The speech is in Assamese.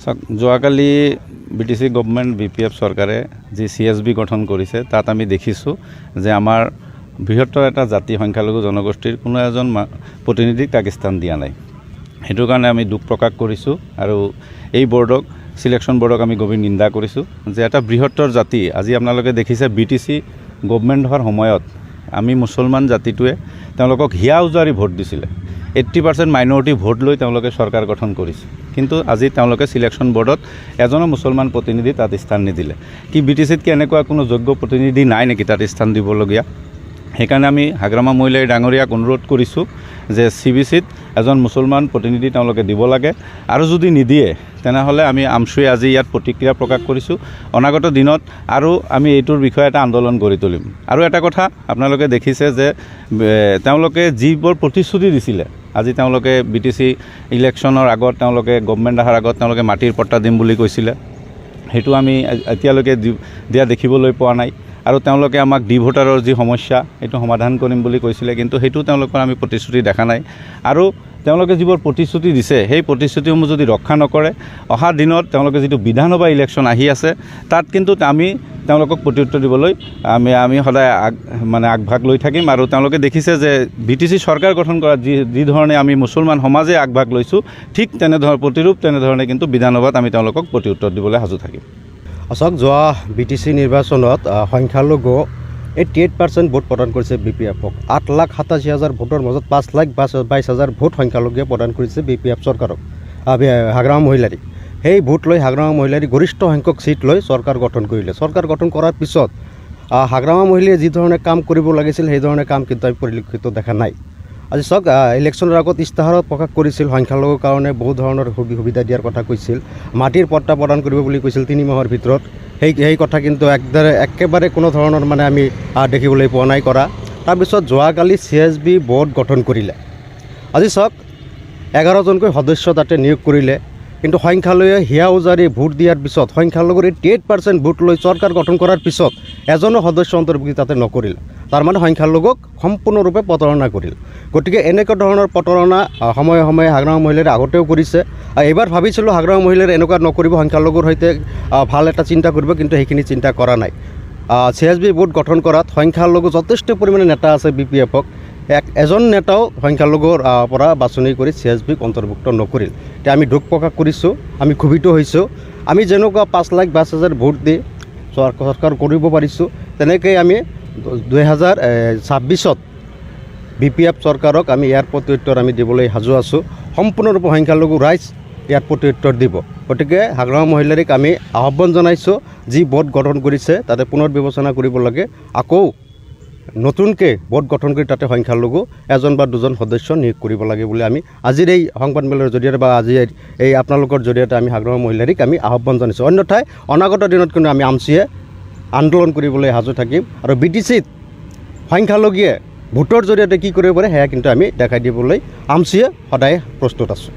যোৱাকালি BTC গভৰ্ণমেণ্ট BPF চৰকাৰে যি CSB গঠন কৰিছে তাত আমি দেখিছোঁ যে আমাৰ বৃহত্তৰ এটা জাতি সংখ্যালঘু জনগোষ্ঠীৰ কোনো এজন প্ৰতিনিধিক তাক স্থান দিয়া নাই। সেইটো কাৰণে আমি দুখ প্ৰকাশ কৰিছোঁ আৰু এই বৰ্ডক সিলেকশ্যন বৰ্ডক আমি গভীৰ নিন্দা কৰিছোঁ যে এটা বৃহত্তৰ জাতি আজি আপোনালোকে দেখিছে BTC গভৰ্ণমেণ্ট হোৱাৰ সময়ত আমি মুছলমান জাতিটোৱে তেওঁলোকক হিয়া উজাৰি ভোট দিছিলে। 80% মাইনৰিটি ভোট লৈ তেওঁলোকে চৰকাৰ গঠন কৰিছে, কিন্তু আজি তেওঁলোকে সিলেকশ্যন বৰ্ডত এজনো মুছলমান প্ৰতিনিধি তাত স্থান নিদিলে। কি BTCত কি এনেকুৱা কোনো যোগ্য প্ৰতিনিধি নাই নেকি তাত স্থান দিবলগীয়া? সেইকাৰণে আমি হাগ্ৰামা মহিলাই ডাঙৰীয়াক অনুৰোধ কৰিছোঁ যে CBCত এজন মুছলমান প্ৰতিনিধি তেওঁলোকে দিব লাগে, আৰু যদি নিদিয়ে তেনেহ'লে আমি আমছুৱে আজি ইয়াত প্ৰতিক্ৰিয়া প্ৰকাশ কৰিছোঁ। অনাগত দিনত আৰু আমি এইটোৰ বিষয়ে এটা আন্দোলন গঢ়ি তুলিম। আৰু এটা কথা আপোনালোকে দেখিছে যে তেওঁলোকে যিবোৰ প্ৰতিশ্ৰুতি দিছিলে, আজি তেওঁলোকে BTC ইলেকশ্যনৰ আগত তেওঁলোকে গভৰ্ণমেণ্ট অহাৰ আগত তেওঁলোকে মাটিৰ পট্টা দিম বুলি কৈছিলে, সেইটো আমি এতিয়ালৈকে দিয়া দেখিবলৈ পোৱা নাই। আৰু তেওঁলোকে আমাক ভোটাৰৰ যি সমস্যা সেইটো সমাধান কৰিম বুলি কৈছিলে, কিন্তু সেইটো তেওঁলোকৰ আমি প্ৰতিশ্ৰুতি দেখা নাই। আৰু তেওঁলোকে যিবোৰ প্ৰতিশ্ৰুতি দিছে সেই প্ৰতিশ্ৰুতিসমূহ যদি ৰক্ষা নকৰে, অহা দিনত তেওঁলোকে যিটো বিধানসভা ইলেকশ্যন আহি আছে তাত কিন্তু আমি তেওঁলোকক প্ৰত্যুত্তৰ দিবলৈ আমি সদায় আগভাগ লৈ থাকিম। আৰু তেওঁলোকে দেখিছে যে BTC চৰকাৰ গঠন কৰাত যি ধৰণে আমি মুছলমান সমাজে আগভাগ লৈছোঁ, ঠিক তেনেধৰণে কিন্তু বিধানসভাত আমি তেওঁলোকক প্ৰত্যুত্তৰ দিবলৈ সাজু থাকিম। আচলতে যোৱা BTC নিৰ্বাচনত সংখ্যালঘু 88% ভোট প্ৰদান কৰিছে BPFক। 8,87,000 ভোটৰ মাজত 5,22,000 ভোট সংখ্যালঘুৱে প্ৰদান কৰিছে BPF চৰকাৰক, হাগ্ৰামা মহিলাৰী। সেই ভোট লৈ হাগ্ৰামা মহিলাৰী গৰিষ্ঠ সংখ্যক সিট লৈ চৰকাৰ গঠন কৰিলে। চৰকাৰ গঠন কৰাৰ পিছত হাগ্ৰামা মহিলাৰীয়ে যি ধৰণে কাম কৰিব লাগিছিল সেই ধৰণে কাম কিন্তু আমি পৰিলক্ষিত দেখা নাই। আজি চাওক, ইলেকশ্যনৰ আগত ইস্তাহাৰত প্ৰকাশ কৰিছিল সংখ্যালঘুৰ কাৰণে বহু ধৰণৰ সুবিধা দিয়াৰ কথা কৈছিল, মাটিৰ পট্টা প্ৰদান কৰিব বুলি কৈছিল 3 মাহৰ ভিতৰত। সেই কথা কিন্তু একেবাৰে কোনো ধৰণৰ আমি দেখিবলৈ পোৱা নাই কৰা। তাৰপিছত যোৱাকালি CSB বৰ্ড গঠন কৰিলে। আজি চাওক, 11জনকৈ সদস্য তাতে নিয়োগ কৰিলে, কিন্তু সংখ্যালঘুৱে হিয়া উজাৰি ভোট দিয়াৰ পিছত সংখ্যালঘুৰ 88% ভোট লৈ চৰকাৰ গঠন কৰাৰ পিছত এজনো সদস্য অন্তৰ্ভুক্তি তাতে নকৰিল। তাৰমানে সংখ্যালঘুক সম্পূৰ্ণৰূপে প্ৰতাৰণা কৰিল। গতিকে এনেকুৱা ধৰণৰ প্ৰতাৰণা সময়ে সময়ে হাগ্ৰামা মহিলাৰে আগতেও কৰিছে। এইবাৰ ভাবিছিলোঁ হাগ্ৰামা মহিলাৰে এনেকুৱা নকৰিব, সংখ্যালঘুৰ সৈতে ভাল এটা চিন্তা কৰিব, কিন্তু সেইখিনি চিন্তা কৰা নাই। CSB বোৰ্ড গঠন কৰাত সংখ্যালঘু যথেষ্ট পৰিমাণে নেতা আছে BPFক, এজন নেতাও সংখ্যালঘুৰ পৰা বাছনি কৰি CSBক অন্তৰ্ভুক্ত নকৰিল। এতিয়া আমি দুখ প্ৰকাশ কৰিছোঁ, আমি ক্ষোভিত হৈছোঁ। আমি যেনেকুৱা 5,22,000 ভোট দি চৰকাৰ কৰিব পাৰিছোঁ, তেনেকৈ আমি 2026ত BPF চৰকাৰক আমি ইয়াৰ প্ৰত্যুত্তৰ আমি দিবলৈ সাজু আছোঁ। সম্পূৰ্ণৰূপে সংখ্যালঘু ৰাইজ ইয়াৰ প্ৰত্যুত্তৰ দিব। গতিকে হাগ্ৰামা মহিলাৰীক আমি আহ্বান জনাইছোঁ, যি বোৰ্ড গঠন কৰিছে তাতে পুনৰ বিবেচনা কৰিব লাগে, আকৌ নতুনকৈ বোৰ্ড গঠন কৰি তাতে সংখ্যালঘু 1 বা 2জন সদস্য নিয়োগ কৰিব লাগে বুলি আমি আজিৰ এই সংবাদমেলৰ জৰিয়তে বা আজি এই আপোনালোকৰ জৰিয়তে আমি হাগ্ৰামা মহিলাৰীক আমি আহ্বান জনাইছোঁ। অন্যথাই অনাগত দিনত কিন্তু আমি আমচিয়ে আন্দোলন কৰিবলৈ সাজু থাকিম, আৰু BTCত সংখ্যালঘুৱে ভোটৰ জৰিয়তে কি কৰিব পাৰে সেয়া কিন্তু আমি দেখাই দিবলৈ আমচিয়ে সদায় প্ৰস্তুত আছোঁ।